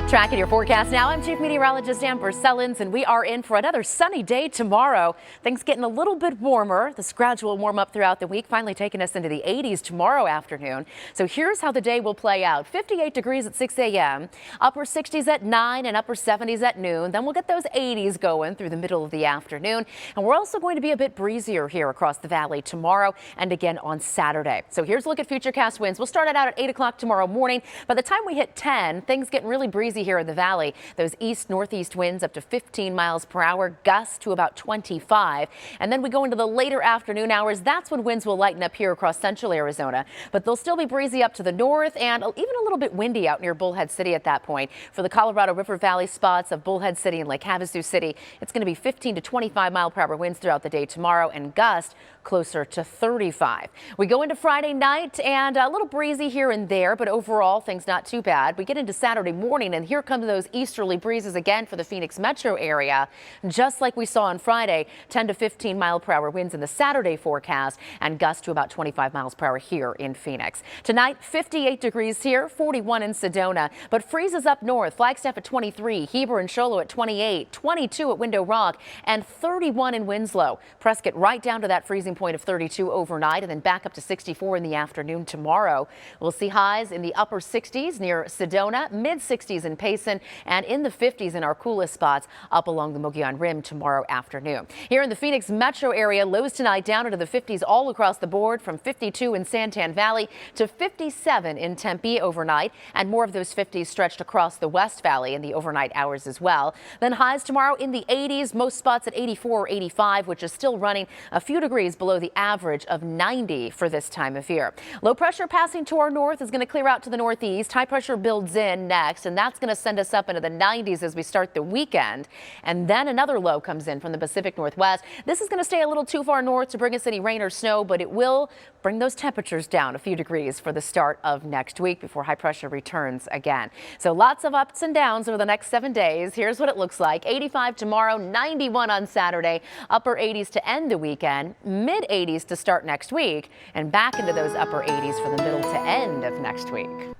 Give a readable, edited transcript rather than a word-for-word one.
Tracking your forecast now, I'm Chief Meteorologist Amber Sellens, and we are in for another sunny day tomorrow. Things getting a little bit warmer. This gradual warm up throughout the week, finally taking us into the 80s tomorrow afternoon. So here's how the day will play out. 58 degrees at 6 a.m., upper 60s at 9 and upper 70s at noon. Then we'll get those 80s going through the middle of the afternoon. And we're also going to be a bit breezier here across the valley tomorrow and again on Saturday. So here's a look at futurecast winds. We'll start it out at 8 o'clock tomorrow morning. By the time we hit 10, things getting really breezy here in the valley. Those east-northeast winds up to 15 miles per hour, gusts to about 25. And then we go into the later afternoon hours. That's when winds will lighten up here across central Arizona. But they'll still be breezy up to the north and even a little bit windy out near Bullhead City at that point. For the Colorado River Valley spots of Bullhead City and Lake Havasu City, it's going to be 15 to 25 mile per hour winds throughout the day tomorrow and gusts closer to 35. We go into Friday night and a little breezy here and there, but overall things not too bad. We get into Saturday morning and here come those easterly breezes again for the Phoenix metro area. Just like we saw on Friday, 10 to 15 mile per hour winds in the Saturday forecast and gusts to about 25 miles per hour here in Phoenix. Tonight, 58 degrees here, 41 in Sedona, but freezes up north. Flagstaff at 23, Heber and Show Low at 28, 22 at Window Rock, and 31 in Winslow. Prescott right down to that freezing point of 32 overnight and then back up to 64 in the afternoon tomorrow. We'll see highs in the upper 60s near Sedona, mid 60s in Payson, and in the 50s in our coolest spots up along the Mogollon Rim tomorrow afternoon. Here in the Phoenix metro area, lows tonight down into the 50s all across the board, from 52 in Santan Valley to 57 in Tempe overnight, and more of those 50s stretched across the West Valley in the overnight hours as well. Then highs tomorrow in the 80s, most spots at 84 or 85, which is still running a few degrees below the average of 90 for this time of year. Low pressure passing to our north is going to clear out to the northeast. High pressure builds in next, and that's going to send us up into the 90s as we start the weekend. And then another low comes in from the Pacific Northwest. This is going to stay a little too far north to bring us any rain or snow, but it will bring those temperatures down a few degrees for the start of next week before high pressure returns again. So lots of ups and downs over the next 7 days. Here's what it looks like. 85 tomorrow, 91 on Saturday, upper 80s to end the weekend, mid 80s to start next week, and back into those upper 80s for the middle to end of next week.